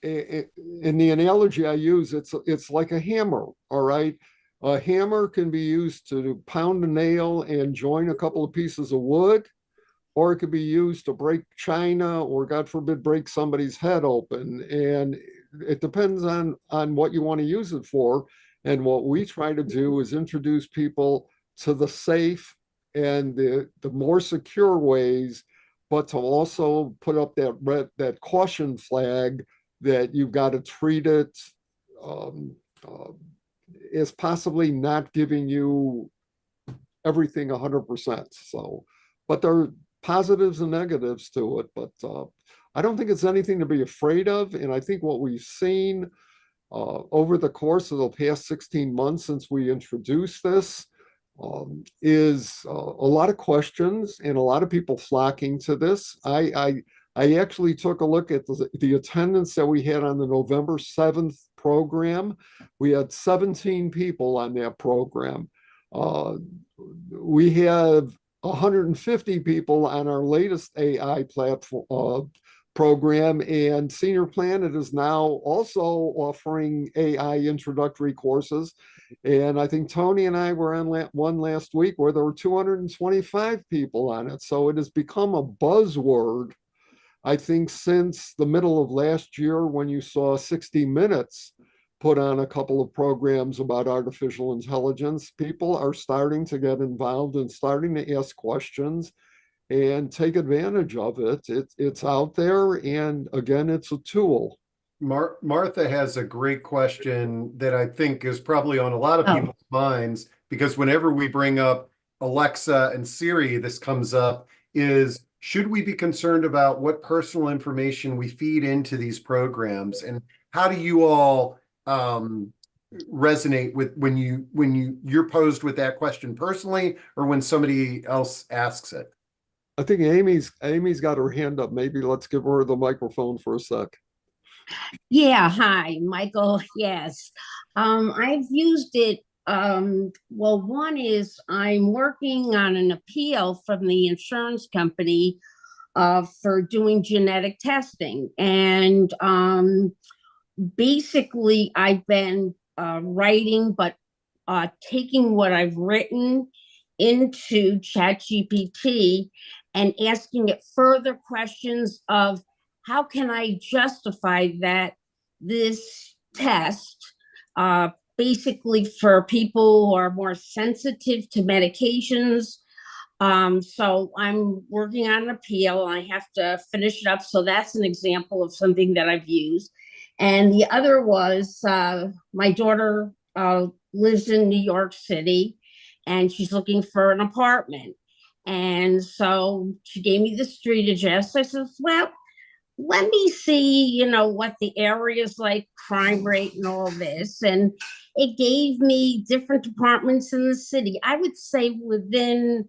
in the analogy I use, it's like a hammer, all right? A hammer can be used to pound a nail and join a couple of pieces of wood, or it could be used to break china, or God forbid, break somebody's head open. And it depends on what you want to use it for. And what we try to do is introduce people to the safe and the more secure ways, but to also put up that caution flag that you've got to treat it as possibly not giving you everything 100%. So, but there are positives and negatives to it, but I don't think it's anything to be afraid of. And I think what we've seen over the course of the past 16 months since we introduced this is a lot of questions and a lot of people flocking to this. I actually took a look at the attendance that we had on the November 7th program. We had 17 people on that program. We have 150 people on our latest AI platform program, and Senior Planet is now also offering AI introductory courses. And I think Tony and I were on one last week where there were 225 people on it. So it has become a buzzword, I think, since the middle of last year when you saw 60 Minutes put on a couple of programs about artificial intelligence. People are starting to get involved and starting to ask questions and take advantage of it. It's out there, and again, it's a tool. Martha has a great question that I think is probably on a lot of people's minds, because whenever we bring up Alexa and Siri, this comes up, is should we be concerned about what personal information we feed into these programs? And how do you all resonate with when you're posed with that question personally, or when somebody else asks it? I think Amy's got her hand up. Maybe let's give her the microphone for a sec. Yeah, hi, Michael. Yes. I've used it. Well, one is I'm working on an appeal from the insurance company for doing genetic testing. And basically, I've been writing, but taking what I've written into ChatGPT and asking it further questions of how can I justify that this test, basically for people who are more sensitive to medications. So I'm working on an appeal and I have to finish it up. So that's an example of something that I've used. And the other was my daughter lives in New York City and she's looking for an apartment. And so she gave me the street address. I said, well, let me see, what the area is like, crime rate and all this. And it gave me different departments in the city. I would say within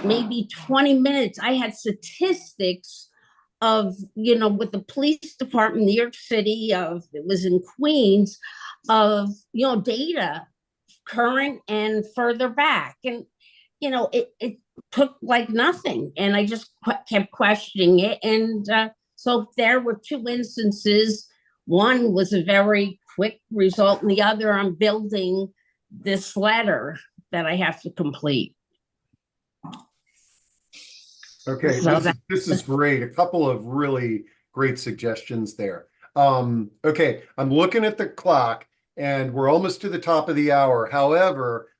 maybe 20 minutes, I had statistics of, with the police department in New York City, it was in Queens, of, data current and further back. And, it took like nothing. And I just kept questioning it. And so there were two instances. One was a very quick result, and the other, I'm building this letter that I have to complete. Okay, So this is great. A couple of really great suggestions there. Okay, I'm looking at the clock and we're almost to the top of the hour. However,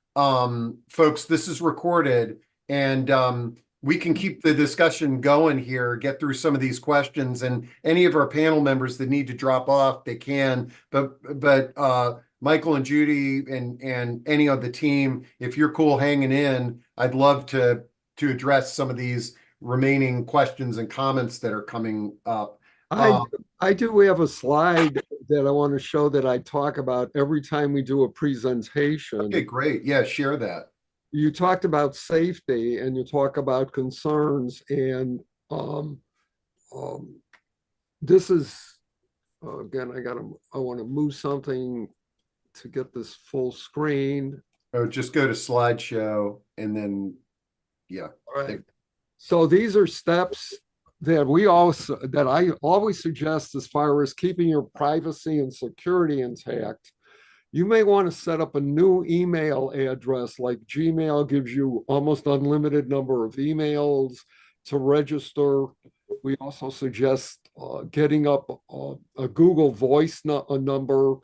folks, this is recorded, and we can keep the discussion going here, get through some of these questions, and any of our panel members that need to drop off, they can. But Michael and Judy and any of the team, if you're cool hanging in, I'd love to address some of these remaining questions and comments that are coming up. I do have a slide that I want to show that I talk about every time we do a presentation. Okay, great. Yeah, share that. You talked about safety and you talk about concerns, and um, um, this is again, I want to move something to get this full screen. Oh, just go to slideshow and then, yeah. All right. So these are steps that I always suggest as far as keeping your privacy and security intact. You may want to set up a new email address, like Gmail gives you almost unlimited number of emails to register. We also suggest getting up a Google Voice number,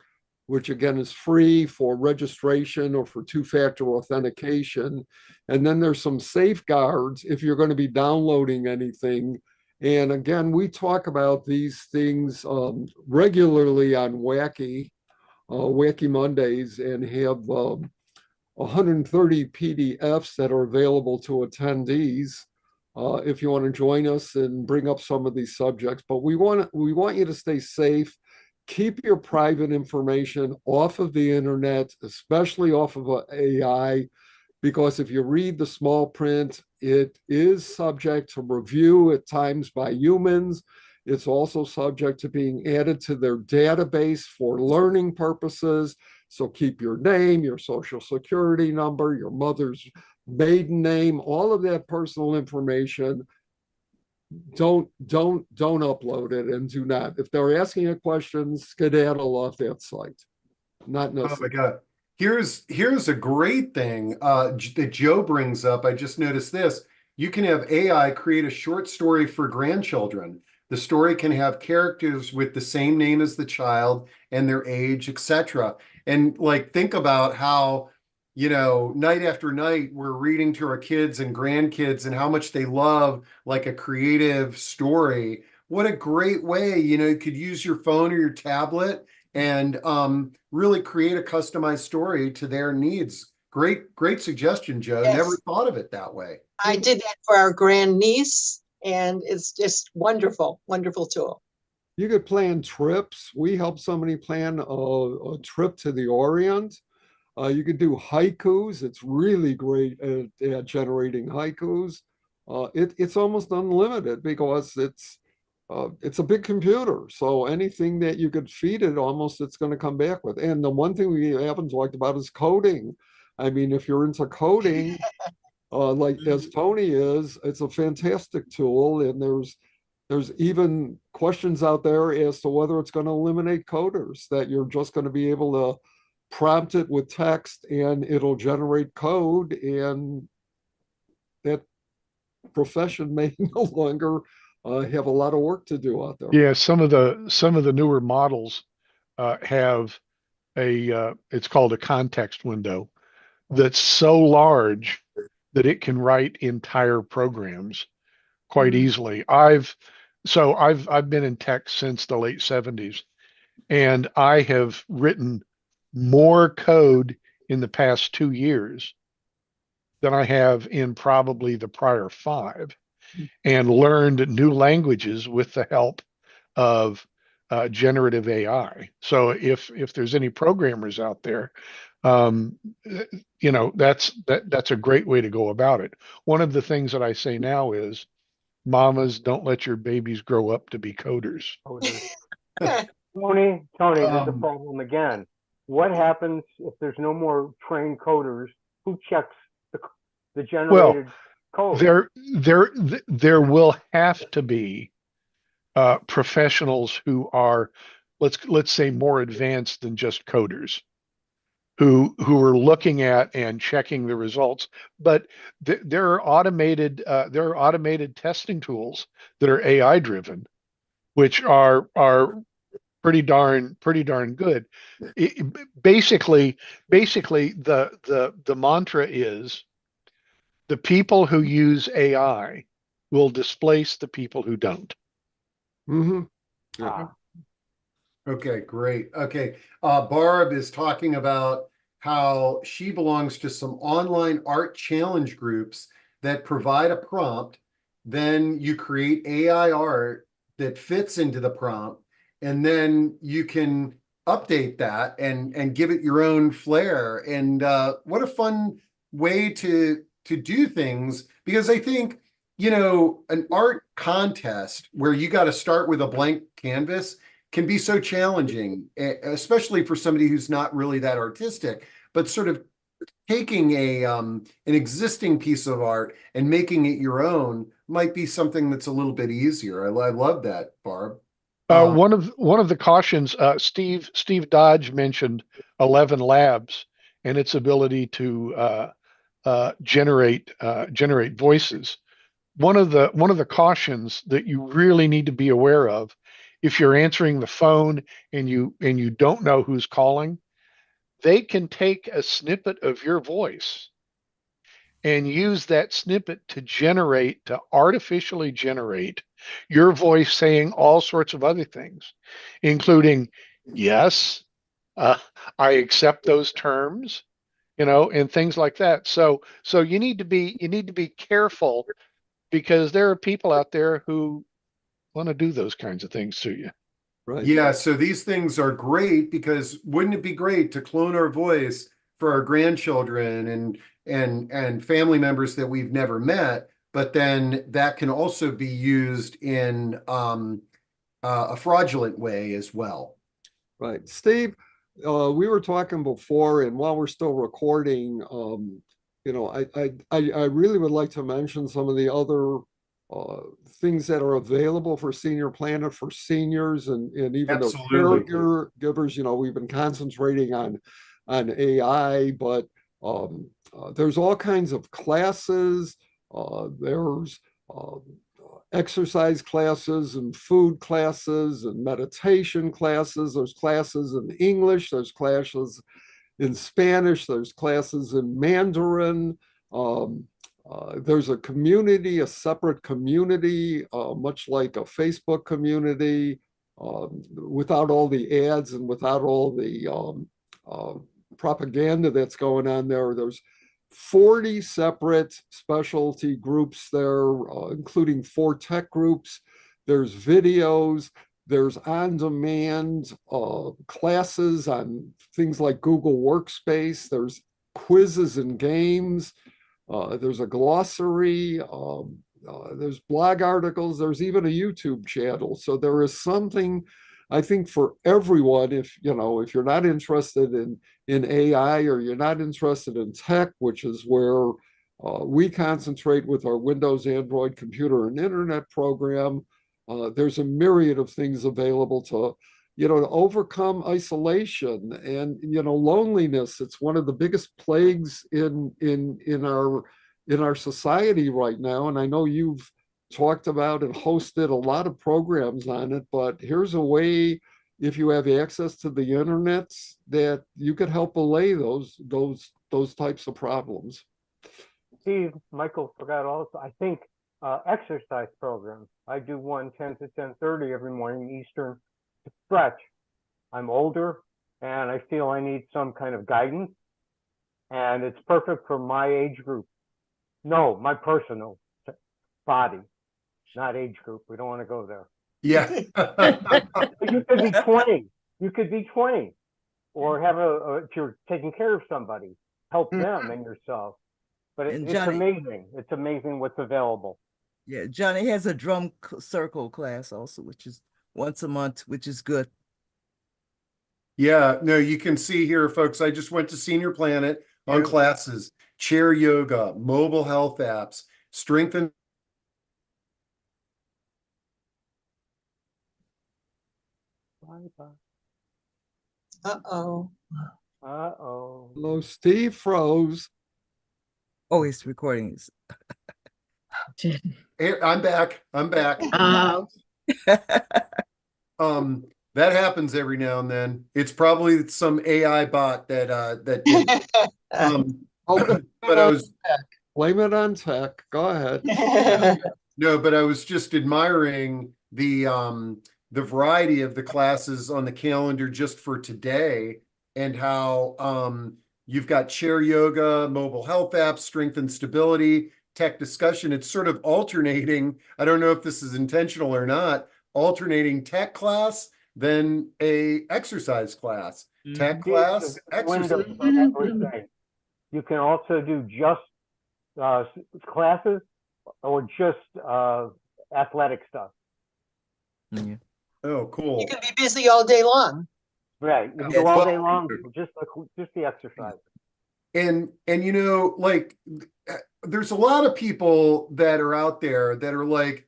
which again is free for registration or for two-factor authentication. And then there's some safeguards if you're going to be downloading anything. And again, we talk about these things regularly on Wacky Mondays, and have 130 PDFs that are available to attendees if you want to join us and bring up some of these subjects. But we want you to stay safe. Keep your private information off of the internet, especially off of AI, because if you read the small print, it is subject to review at times by humans. It's also subject to being added to their database for learning purposes. So keep your name, your social security number, your mother's maiden name, all of that personal information. Don't upload it, and do not. If they're asking you questions, skedaddle off that site. Not necessary. Oh my God. Here's a great thing that Joe brings up. I just noticed this. You can have AI create a short story for grandchildren. The story can have characters with the same name as the child and their age, etc. And like, think about how, night after night, we're reading to our kids and grandkids and how much they love like a creative story. What a great way, you could use your phone or your tablet and really create a customized story to their needs. Great suggestion, Joe. Yes. Never thought of it that way. I did that for our grandniece, and it's just wonderful tool. You could plan trips. We help somebody plan a trip to the Orient. You could do haikus. It's really great at generating haikus. It's almost unlimited because it's a big computer. So anything that you could feed it, almost it's going to come back with. And the one thing we haven't talked about is coding. I mean, if you're into coding, like as Tony is, it's a fantastic tool. And there's even questions out there as to whether it's going to eliminate coders, that you're just going to be able to prompt it with text and it'll generate code, and that profession may no longer have a lot of work to do out there. Yeah, some of the newer models have it's called a context window that's so large that it can write entire programs quite easily. I've been in tech since the late 70s, and I have written more code in the past 2 years than I have in probably the prior 5, and learned new languages with the help of generative AI. So if there's any programmers out there, that's a great way to go about it. One of the things that I say now is, mamas, don't let your babies grow up to be coders. Tony, there's a problem again. What happens if there's no more trained coders? Who checks the generated code? There will have to be professionals who are, let's say, more advanced than just coders, who are looking at and checking the results. But there are automated testing tools that are AI driven, which are pretty darn good. Basically, the mantra is, the people who use AI will displace the people who don't. Mm-hmm. Yeah. Okay, great. Okay. Barb is talking about how she belongs to some online art challenge groups that provide a prompt. Then you create AI art that fits into the prompt. and then you can update that and give it your own flair. And what a fun way to do things, because I think, you know, an art contest where you got to start with a blank canvas can be so challenging, especially for somebody who's not really that artistic, but sort of taking an existing piece of art and making it your own might be something that's a little bit easier. I love that, Barb. One of the cautions, Steve Dodge mentioned 11 Labs and its ability to generate voices. One of the cautions that you really need to be aware of, if you're answering the phone and you don't know who's calling, they can take a snippet of your voice and use that snippet to artificially generate your voice saying all sorts of other things, including, yes, uh, I accept those terms, you know, and things like that. So you need to be careful, because there are people out there who want to do those kinds of things to you. Right. Yeah, so these things are great, because wouldn't it be great to clone our voice for our grandchildren and family members that we've never met, but then that can also be used in a fraudulent way as well. Right. Steve, we were talking before, and while we're still recording, you know, I really would like to mention some of the other things that are available for Senior Planet for seniors and even those Absolutely. caregivers. You know, we've been concentrating on AI, but there's all kinds of classes. There's exercise classes and food classes and meditation classes. There's classes in English. There's classes in Spanish. There's classes in Mandarin. There's a community, a separate community, much like a Facebook community, without all the ads and without all the propaganda that's going on there. There's 40 separate specialty groups there, including 4 tech groups. There's videos. There's on-demand classes on things like Google Workspace. There's quizzes and games. There's a glossary. There's blog articles. There's even a YouTube channel. So there is something, I think, for everyone. If you're not interested in AI, or you're not interested in tech, which is where we concentrate with our Windows, Android, computer, and internet program, there's a myriad of things available to overcome isolation and loneliness. It's one of the biggest plagues in our society right now, and I know you've talked about and hosted a lot of programs on it. But here's a way, if you have access to the internet, that you could help allay those types of problems. Steve, Michael forgot also, I think, exercise programs. I do one 10 to 10:30 every morning Eastern to stretch. I'm older and I feel I need some kind of guidance, and it's perfect for my age group. No, my personal body, not age group. We don't want to go there. Yeah. You could be 20. You could be 20, or have if you're taking care of somebody, help them and yourself. But it's amazing. It's amazing what's available. Yeah, Johnny has a drum circle class also, which is once a month, which is good. Yeah, no, you can see here, folks, I just went to Senior Planet on classes, chair yoga, mobile health apps, strengthen. Uh-oh. Uh-oh. Hello, Steve froze. Oh, it's recording. I'm back. That happens every now and then. It's probably some AI bot that did. But I was blame it on tech. Go ahead. No, but I was just admiring the variety of the classes on the calendar just for today, and how you've got chair yoga, mobile health apps, strength and stability, tech discussion. It's sort of alternating. I don't know if this is intentional or not, alternating tech class than a exercise class. Tech class, Windows exercise. for everything. You can also do just classes or just athletic stuff. Yeah. Oh, cool. You can be busy all day long. Right. You can Yes. do all Well, day long, just the exercise. and you know, like there's a lot of people that are out there that are like,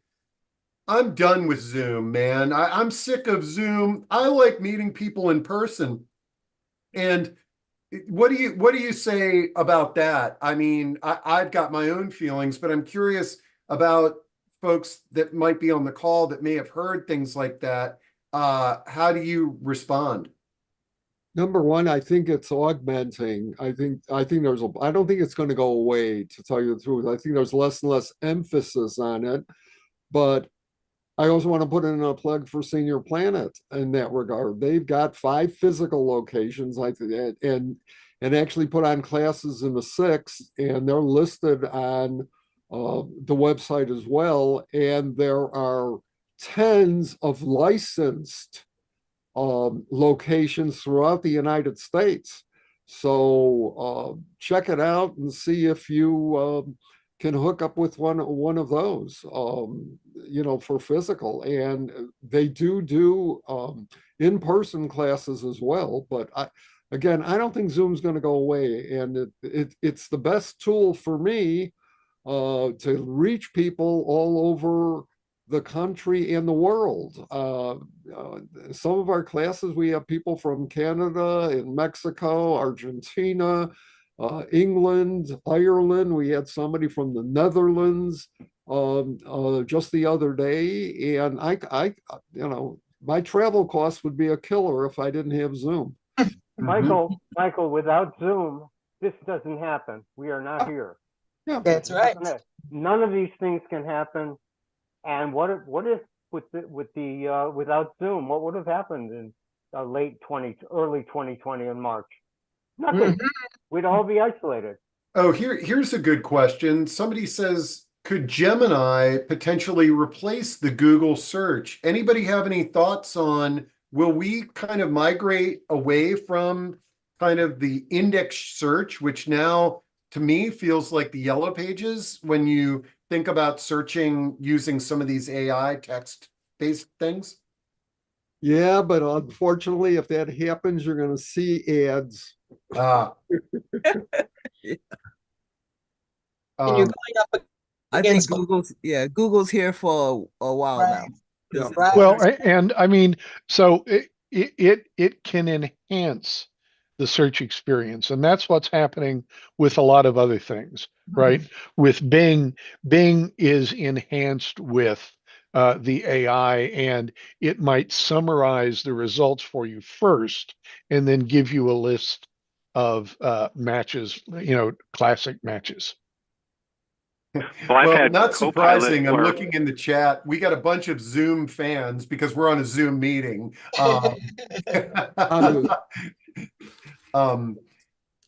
I'm done with Zoom, man. I'm sick of Zoom. I like meeting people in person. And what do you say about that? I mean, I've got my own feelings, but I'm curious about folks that might be on the call that may have heard things like that. How do you respond? Number one, I think it's augmenting. I think I don't think it's going to go away, to tell you the truth. I think there's less and less emphasis on it. But I also want to put in a plug for Senior Planet in that regard. They've got 5 physical locations, and actually put on classes in the 6th, and they're listed on the website as well. And there are tens of licensed locations throughout the United States. So check it out and see if you can hook up with one of those, for physical. And they do in-person classes as well. But again, I don't think Zoom's going to go away. And it's the best tool for me to reach people all over the country and the world. Some of our classes, we have people from Canada and Mexico, Argentina, England, Ireland. We had somebody from the Netherlands just the other day. And my travel costs would be a killer if I didn't have Zoom. Michael, without Zoom, this doesn't happen. We are not here. Yeah, That's right. None of these things can happen. And what if without Zoom, what would have happened in early 2020 in March? Nothing. We'd all be isolated. Oh, here's a good question. Somebody says, could Gemini potentially replace the Google search? Anybody have any thoughts on, will we kind of migrate away from kind of the index search, which now to me feels like the yellow pages when you think about searching using some of these AI text-based things? Yeah, but unfortunately, if that happens, you're going to see ads. Ah. And you're going up I think against Google's here for a while now. Right. Yeah. Right. Well, and I mean, so it can enhance the search experience, and that's what's happening with a lot of other things, right? With Bing is enhanced with the AI, and it might summarize the results for you first, and then give you a list of matches, classic matches. Well, I've Well, had not Copilot surprising. I'm where- looking in the chat. We got a bunch of Zoom fans because we're on a Zoom meeting.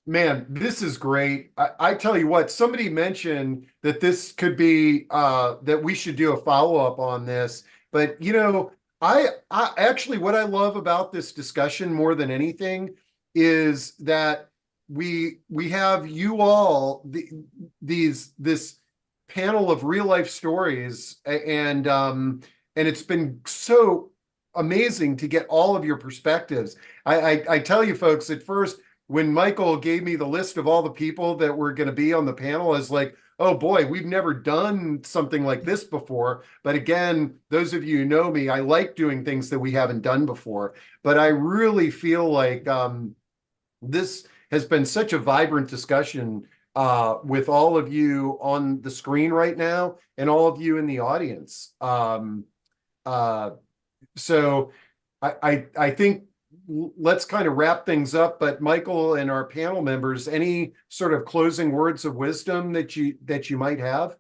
Man, this is great. I tell you what, somebody mentioned that this could be that we should do a follow-up on this. But I actually, what I love about this discussion more than anything is that we have you all this panel of real life stories, and it's been so amazing to get all of your perspectives. I tell you folks, at first, when Michael gave me the list of all the people that were going to be on the panel, I was like, oh boy, we've never done something like this before. But again, those of you who know me, I like doing things that we haven't done before. But I really feel like this has been such a vibrant discussion with all of you on the screen right now and all of you in the audience. So I think let's kind of wrap things up. But Michael and our panel members, any sort of closing words of wisdom that you might have?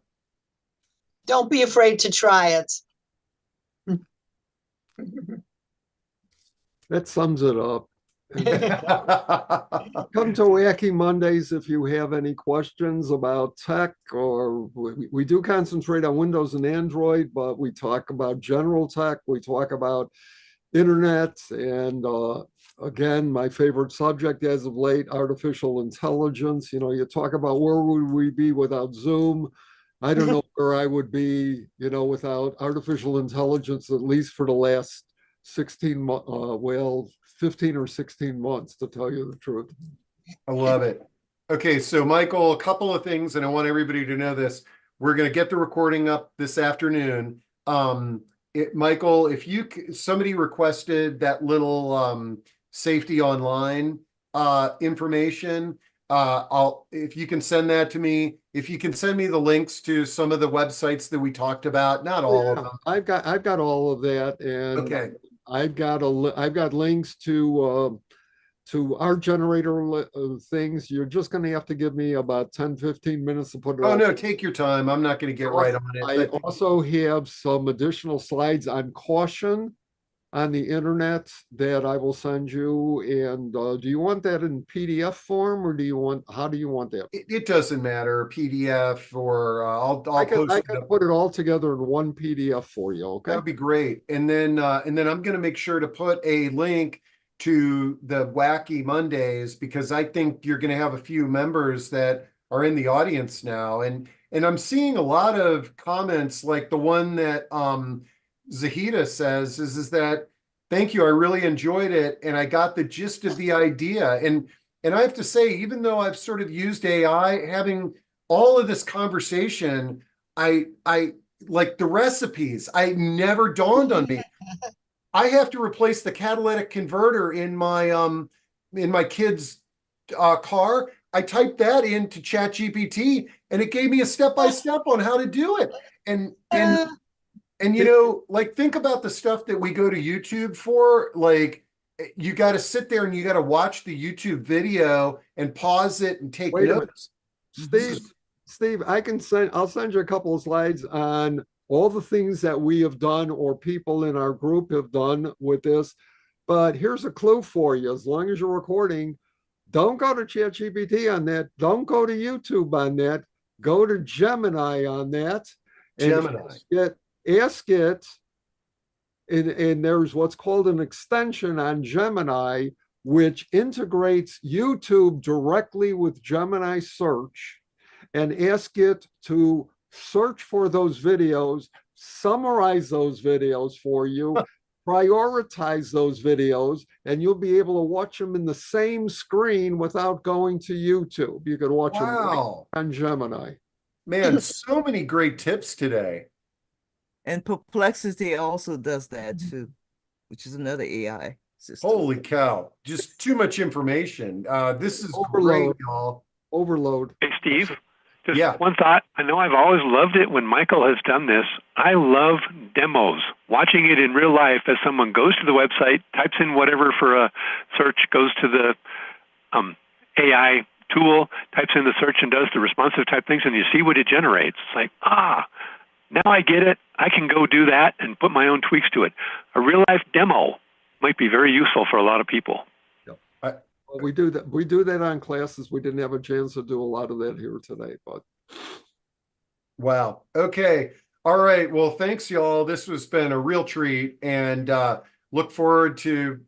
Don't be afraid to try it. That sums it up. Come to Wacky Mondays if you have any questions about tech, or we do concentrate on Windows and Android, but we talk about general tech. We talk about internet and again, my favorite subject as of late, artificial intelligence. You know, you talk about where would we be without Zoom. I don't know where I would be, you know, without artificial intelligence, at least for the last 16 well, 15 or 16 months, to tell you the truth. I love it. Okay, so Michael, a couple of things, and I want everybody to know this. We're going to get the recording up this afternoon. Michael, if somebody requested that little safety online information, if you can send that to me, if you can send me the links to some of the websites that we talked about, not all of them. I've got all of that, and Okay. I've got links to our generator things. You're just going to have to give me about 10, 15 minutes to put it Oh, all. no, take your time. I'm not going to get right on it. I also have some additional slides on caution on the internet that I will send you. And do you want that in PDF form, or how do you want that? It doesn't matter, PDF or I'll I post can it up. put it all together in one PDF for you. Okay. That'd be great. And then I'm going to make sure to put a link to the Wacky Mondays, because I think you're going to have a few members that are in the audience now. And I'm seeing a lot of comments like the one that Zahida says is that, thank you, I really enjoyed it. And I got the gist of the idea. And I have to say, even though I've sort of used AI, having all of this conversation, I like the recipes, I never dawned on me. I have to replace the catalytic converter in my kid's car. I typed that into ChatGPT and it gave me a step-by-step on how to do it. And you know, like, think about the stuff that we go to YouTube for. Like, you got to sit there and you got to watch the YouTube video and pause it and take notes. Steve, I'll send you a couple of slides on all the things that we have done or people in our group have done with this. But here's a clue for you. As long as you're recording, don't go to ChatGPT on that. Don't go to YouTube on that. Go to Gemini on that. Gemini. Ask it. And there's what's called an extension on Gemini, which integrates YouTube directly with Gemini search, and ask it to search for those videos, summarize those videos for you, prioritize those videos, and you'll be able to watch them in the same screen without going to YouTube. You could watch them on Gemini. Man, so many great tips today. And Perplexity also does that too, which is another AI system. Holy cow. Just too much information. This is Overload. great, y'all. Overload. Hey, Steve, just one thought. I know I've always loved it when Michael has done this. I love demos, watching it in real life as someone goes to the website, types in whatever for a search, goes to the AI tool, types in the search and does the responsive type things, and you see what it generates. It's like, now I get it. I can go do that and put my own tweaks to it. A real life demo might be very useful for a lot of people. Well, we do that. We do that on classes. We didn't have a chance to do a lot of that here today, but. Wow. Okay. All right. Well, thanks, y'all. This has been a real treat, and look forward to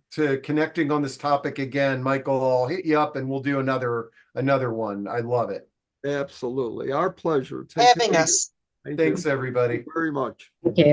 connecting on this topic again. Michael, I'll hit you up and we'll do another one. I love it. Absolutely. Our pleasure. Having us. Thanks, Thanks, everybody. very much. Thank you.